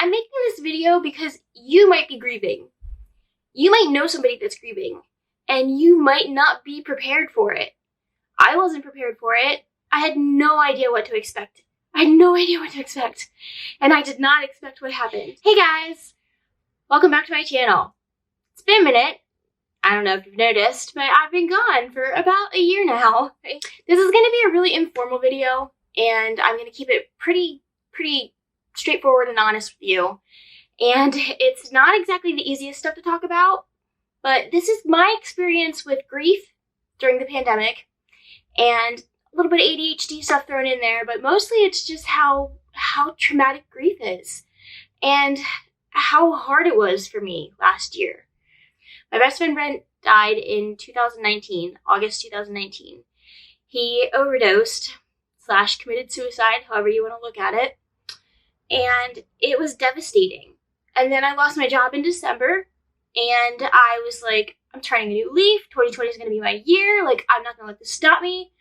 I'm making this video because you might be grieving. You might know somebody that's grieving, and you might not be prepared for it. I wasn't prepared for it. I had no idea what to expect. And I did not expect what happened. Hey guys, welcome back to my channel. It's been a minute. I don't know if you've noticed, but I've been gone for about a year now. This is gonna be a really informal video, and I'm gonna keep it pretty straightforward and honest with you. And it's not exactly the easiest stuff to talk about, but this is my experience with grief during the pandemic, and a little bit of ADHD stuff thrown in there, but mostly it's just how traumatic grief is and how hard it was for me last year. My best friend Brent died in 2019, August 2019. He overdosed / committed suicide, however you want to look at it, and it was devastating. And then I lost my job in December, and I was like, I'm turning a new leaf. 2020 is going to be my year. Like, I'm not going to let this stop me.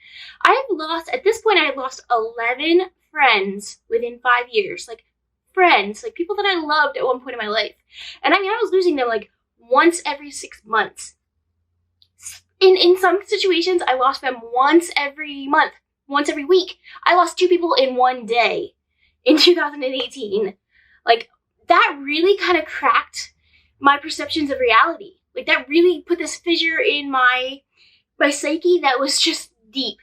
At this point, I had lost 11 friends within 5 years. Like, friends, like people that I loved at one point in my life. And I mean, I was losing them like once every 6 months. In some situations, I lost them once every month, once every week. I lost 2 people in one day in 2018. Like, that really kind of cracked my perceptions of reality. Like, that really put this fissure in my psyche that was just deep.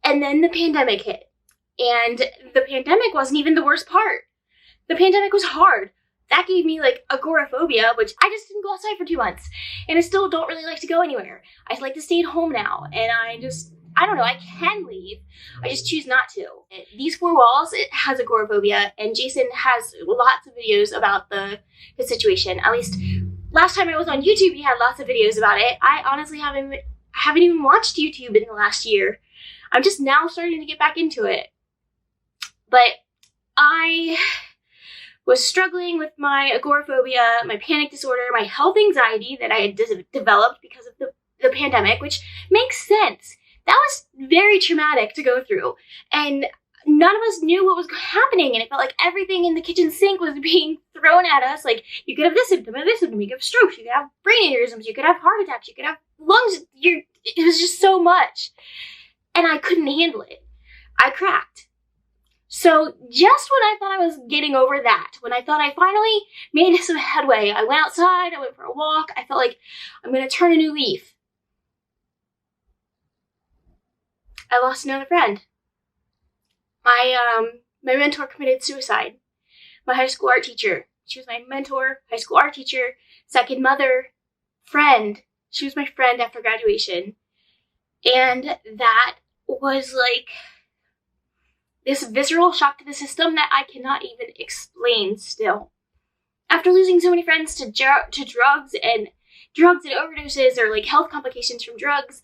And then the pandemic hit. And the pandemic wasn't even the worst part. The pandemic was hard. That gave me like agoraphobia, which I just didn't go outside for 2 months. And I still don't really like to go anywhere. I like to stay at home now. And I don't know, I can leave. I just choose not to. These 4 walls, it has agoraphobia, and Jason has lots of videos about the situation. At least last time I was on YouTube, he had lots of videos about it. I honestly haven't even watched YouTube in the last year. I'm just now starting to get back into it. But I was struggling with my agoraphobia, my panic disorder, my health anxiety that I had developed because of the pandemic, which makes sense. That was very traumatic to go through, and none of us knew what was happening, and it felt like everything in the kitchen sink was being thrown at us. Like, you could have this symptom and this symptom, you could have strokes, you could have brain aneurysms, you could have heart attacks, you could have lungs. It was just so much, and I couldn't handle it. I cracked. So just when I thought I was getting over that, when I thought I finally made some headway, I went outside, I went for a walk, I felt like I'm going to turn a new leaf. I lost another friend. My mentor committed suicide. My high school art teacher. She was my mentor, high school art teacher, second mother, friend. She was my friend after graduation. And that was like this visceral shock to the system that I cannot even explain still. After losing so many friends to drugs and overdoses, or like health complications from drugs,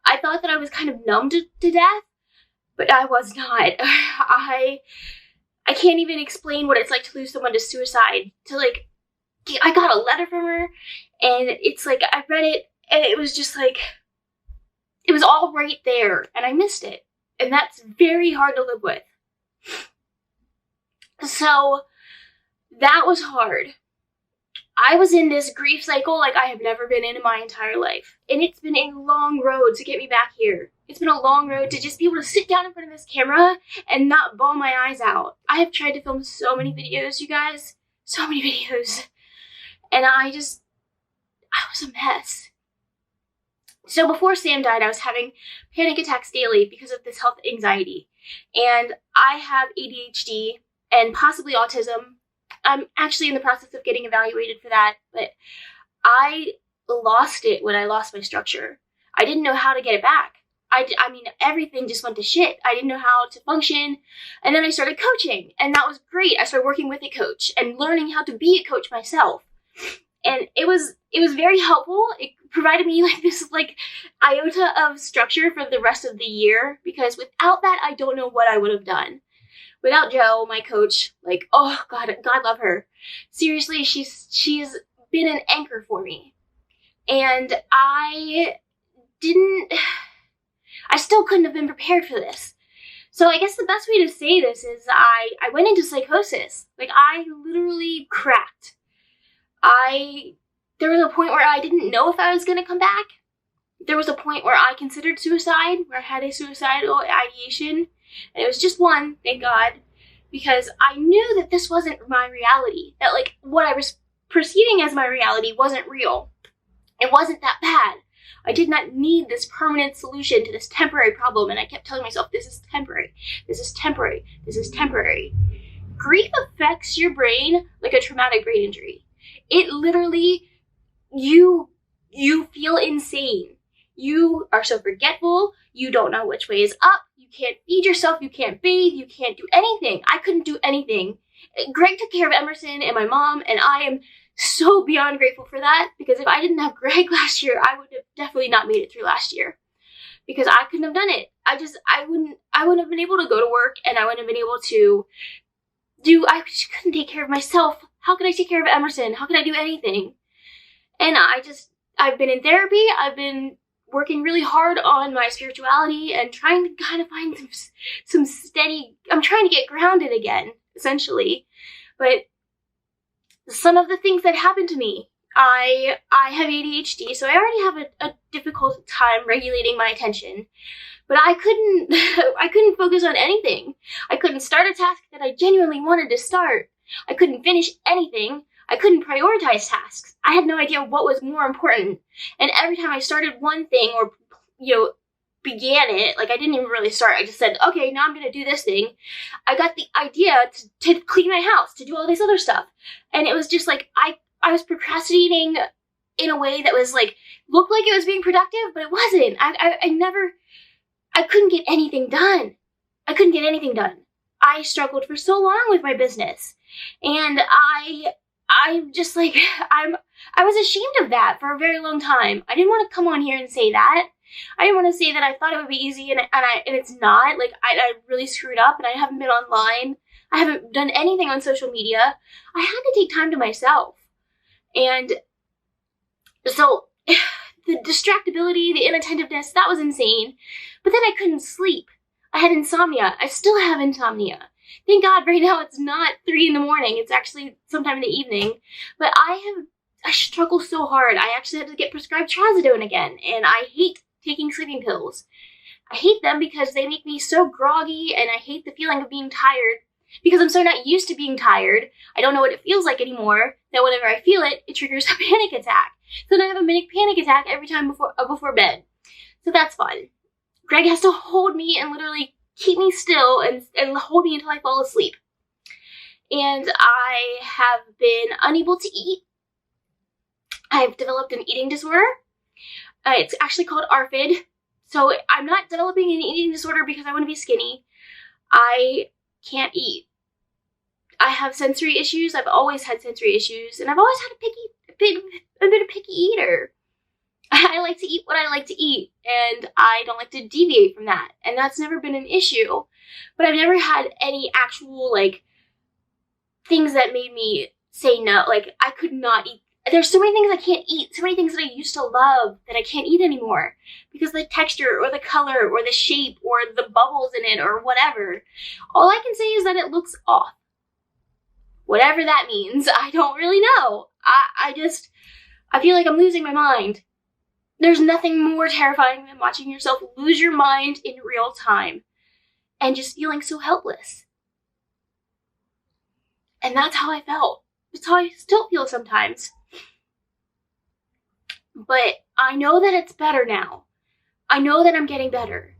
I thought that I was kind of numb to death, but I was not. I can't even explain what it's like to lose someone to suicide. I got a letter from her, and it's like, I read it, and it was just like, it was all right there, and I missed it. And that's very hard to live with. So that was hard. I was in this grief cycle like I have never been in my entire life. And it's been a long road to get me back here. It's been a long road to just be able to sit down in front of this camera and not bawl my eyes out. I have tried to film so many videos, you guys. So many videos. And I was a mess. So before Sam died, I was having panic attacks daily because of this health anxiety. And I have ADHD and possibly autism. I'm actually in the process of getting evaluated for that, but I lost it when I lost my structure. I didn't know how to get it back. I mean, everything just went to shit. I didn't know how to function. And then I started coaching, and that was great. I started working with a coach and learning how to be a coach myself. And it was very helpful. It provided me like this iota of structure for the rest of the year, because without that, I don't know what I would have done. Without Jo, my coach, oh God love her. Seriously, she's been an anchor for me. And I still couldn't have been prepared for this. So I guess the best way to say this is I went into psychosis. Like, I literally cracked. There was a point where I didn't know if I was going to come back. There was a point where I considered suicide, where I had a suicidal ideation. And it was just one, thank God, because I knew that this wasn't my reality. That, like, what I was perceiving as my reality wasn't real. It wasn't that bad. I did not need this permanent solution to this temporary problem, and I kept telling myself, this is temporary, this is temporary, this is temporary. Grief affects your brain like a traumatic brain injury. It literally, you feel insane. You are so forgetful, you don't know which way is up, you can't feed yourself, you can't bathe, you can't do anything. I couldn't do anything. Greg took care of Emerson and my mom, and I am so beyond grateful for that, because if I didn't have Greg last year, I would have definitely not made it through last year, because I couldn't have done it. I wouldn't have been able to go to work, and I wouldn't have been able to I just couldn't take care of myself. How could I take care of Emerson? How could I do anything? And I've been in therapy. I've been working really hard on my spirituality and trying to kind of find some steady, I'm trying to get grounded again, essentially. But some of the things that happened to me, I have ADHD, so I already have a difficult time regulating my attention. But I couldn't focus on anything. I couldn't start a task that I genuinely wanted to start. I couldn't finish anything. I couldn't prioritize tasks. I had no idea what was more important. And every time I started one thing or, began it, like I didn't even really start. I just said, okay, now I'm going to do this thing. I got the idea to clean my house, to do all this other stuff. And it was just like, I was procrastinating in a way that was like, looked like it was being productive, but it wasn't. I couldn't get anything done. I couldn't get anything done. I struggled for so long with my business. And I'm just like, I was ashamed of that for a very long time. I didn't want to come on here and say that. I didn't want to say that I thought it would be easy and it's not. Like, I really screwed up, and I haven't been online. I haven't done anything on social media. I had to take time to myself. And so the distractibility, the inattentiveness, that was insane. But then I couldn't sleep. I had insomnia. I still have insomnia. Thank God right now it's not 3 a.m. It's actually sometime in the evening. But I struggle so hard. I actually had to get prescribed trazodone again. And I hate taking sleeping pills. I hate them because they make me so groggy, and I hate the feeling of being tired. Because I'm so not used to being tired, I don't know what it feels like anymore, that whenever I feel it, it triggers a panic attack. So then I have a mini panic attack every time before bed. So that's fun. Greg has to hold me and literally keep me still and hold me until I fall asleep. And I have been unable to eat. I've developed an eating disorder. It's actually called ARFID. So I'm not developing an eating disorder because I want to be skinny. I can't eat. I have sensory issues. I've always had sensory issues, and I've always had a bit of a picky eater. I like to eat what I like to eat, and I don't like to deviate from that, and that's never been an issue. But I've never had any actual, like, things that made me say no. Like, I could not eat. There's so many things I can't eat, so many things that I used to love that I can't eat anymore because the texture or the color or the shape or the bubbles in it or whatever. All I can say is that it looks off. Whatever that means, I don't really know. I feel like I'm losing my mind. There's nothing more terrifying than watching yourself lose your mind in real time and just feeling so helpless. And that's how I felt. That's how I still feel sometimes. But I know that it's better now. I know that I'm getting better.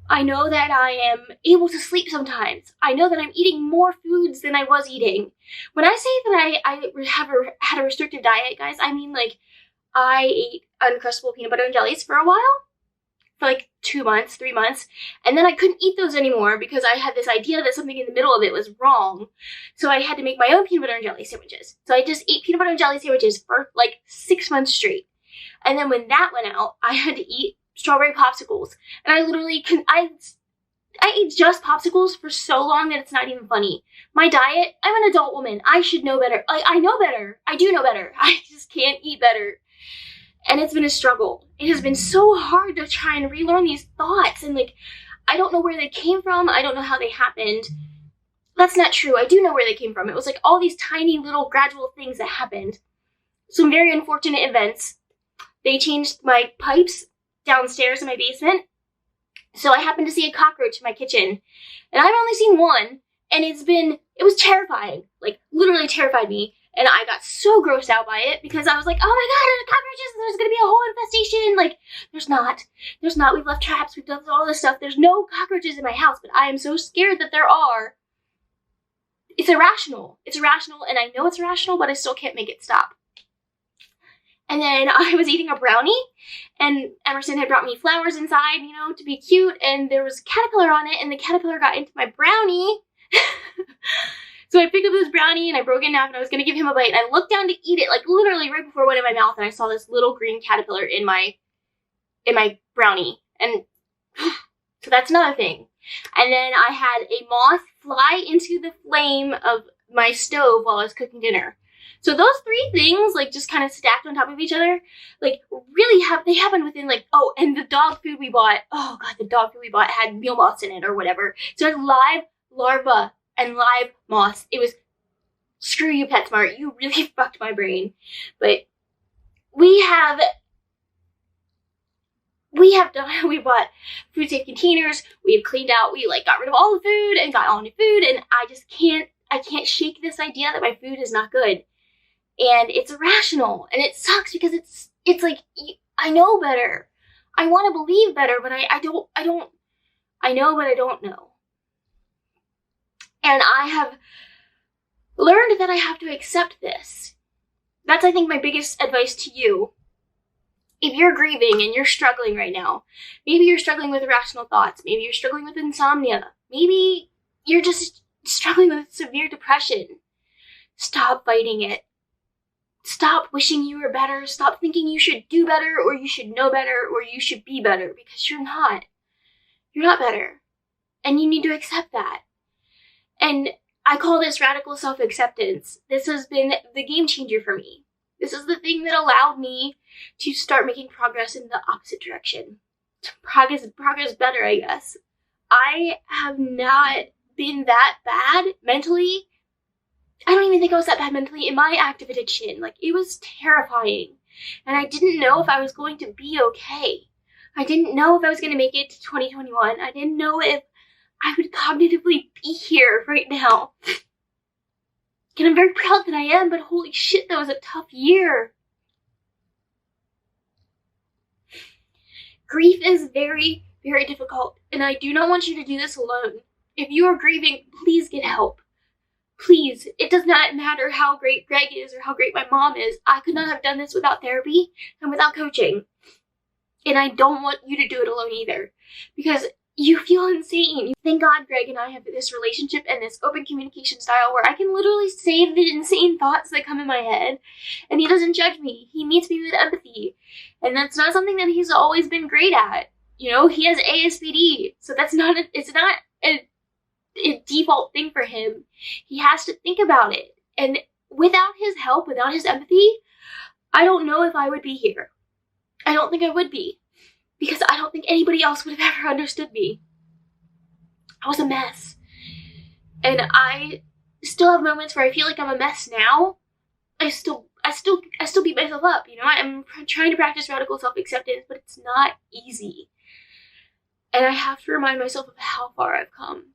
I know that I am able to sleep sometimes. I know that I'm eating more foods than I was eating. When I say that I had a restrictive diet, guys, I mean, like, I ate Uncrustable peanut butter and jellies for a while. For like 2 months, 3 months. And then I couldn't eat those anymore because I had this idea that something in the middle of it was wrong. So I had to make my own peanut butter and jelly sandwiches. So I just ate peanut butter and jelly sandwiches for like 6 months straight. And then when that went out, I had to eat strawberry popsicles. And I literally I ate just popsicles for so long that it's not even funny. My diet, I'm an adult woman. I should know better. I know better. I do know better. I just can't eat better. And it's been a struggle. It has been so hard to try and relearn these thoughts. And like, I don't know where they came from. I don't know how they happened. That's not true. I do know where they came from. It was like all these tiny little gradual things that happened. Some very unfortunate events. They changed my pipes downstairs in my basement. So I happened to see a cockroach in my kitchen. And I've only seen one. And it was terrifying. Like, literally terrified me. And I got so grossed out by it because I was like, oh my god, there's cockroaches, there's gonna be a whole infestation. Like, there's not. We've left traps, we've done all this stuff. There's no cockroaches in my house, but I am so scared that there are. It's irrational. It's irrational, and I know it's irrational, but I still can't make it stop. And then I was eating a brownie, and Emerson had brought me flowers inside, you know, to be cute, and there was a caterpillar on it, and the caterpillar got into my brownie. So I picked up this brownie and I broke it in half and I was going to give him a bite, and I looked down to eat it, like literally right before it went in my mouth, and I saw this little green caterpillar in my brownie. And so that's another thing. And then I had a moth fly into the flame of my stove while I was cooking dinner. So those three things, like, just kind of stacked on top of each other, like, really they happened within, like, oh, and the dog food we bought, oh god, the dog food we bought had meal moths in it or whatever. So it had live larvae and live moths. It was, screw you, PetSmart, you really fucked my brain. But we bought food safe containers, we have cleaned out, we like got rid of all the food and got all new food, and I can't shake this idea that my food is not good. And it's irrational, and it sucks because it's like, I know better. I want to believe better, but I know, but I don't know. And I have learned that I have to accept this. That's, I think, my biggest advice to you. If you're grieving and you're struggling right now, maybe you're struggling with irrational thoughts, maybe you're struggling with insomnia, maybe you're just struggling with severe depression, stop fighting it. Stop wishing you were better. Stop thinking you should do better, or you should know better, or you should be better, because you're not. You're not better. And you need to accept that. And I call this radical self-acceptance. This has been the game changer for me. This is the thing that allowed me to start making progress in the opposite direction. Progress better, I guess. I have not been that bad mentally. I don't even think I was that bad mentally in my active addiction. Like, it was terrifying. And I didn't know if I was going to be okay. I didn't know if I was going to make it to 2021. I didn't know if I would cognitively be here right now. And I'm very proud that I am, but holy shit, that was a tough year. Grief is very, very difficult, and I do not want you to do this alone. If you are grieving, please get help. Please, it does not matter how great Greg is or how great my mom is. I could not have done this without therapy and without coaching. And I don't want you to do it alone either, because you feel insane. Thank God Greg and I have this relationship and this open communication style where I can literally say the insane thoughts that come in my head, and he doesn't judge me. He meets me with empathy, and that's not something that he's always been great at. You know, he has ASPD, so it's not a default thing for him. He has to think about it, and without his help, without his empathy, I don't know if I would be here. I don't think I would be, because I don't think anybody else would have ever understood me. I was a mess, and I still have moments where I feel like I'm a mess now. I still beat myself up, you know. I'm trying to practice radical self-acceptance, but it's not easy, and I have to remind myself of how far I've come.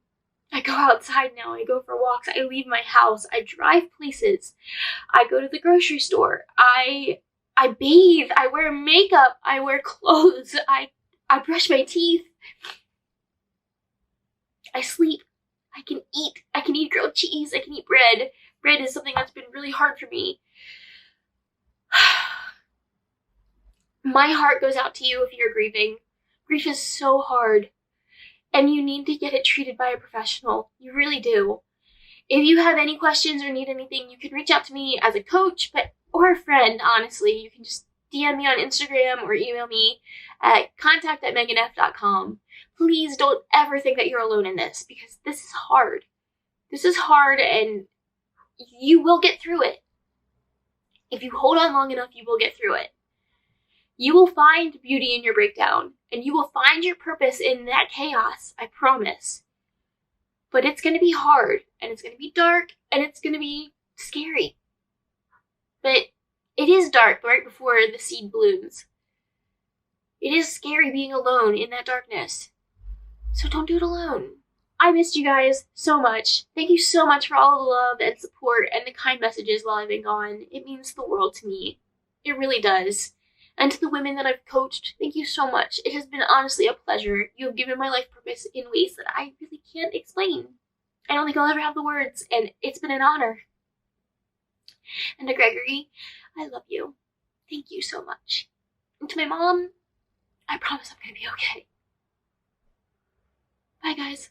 I go outside now, I go for walks, I leave my house, I drive places, I go to the grocery store, I bathe, I wear makeup, I wear clothes, I brush my teeth, I sleep, I can eat grilled cheese, I can eat bread. Bread is something that's been really hard for me. My heart goes out to you if you're grieving. Grief is so hard. And you need to get it treated by a professional. You really do. If you have any questions or need anything, you can reach out to me as a coach, or a friend, honestly. You can just DM me on Instagram or email me at contact@meganf.com. Please don't ever think that you're alone in this, because this is hard. This is hard, and you will get through it. If you hold on long enough, you will get through it. You will find beauty in your breakdown, and you will find your purpose in that chaos, I promise. But it's going to be hard, and it's going to be dark, and it's going to be scary. But it is dark right before the seed blooms. It is scary being alone in that darkness. So don't do it alone. I missed you guys so much. Thank you so much for all the love and support and the kind messages while I've been gone. It means the world to me. It really does. And to the women that I've coached, thank you so much. It has been honestly a pleasure. You have given my life purpose in ways that I really can't explain. I don't think I'll ever have the words, and it's been an honor. And to Gregory, I love you. Thank you so much. And to my mom, I promise I'm gonna be okay. Bye, guys.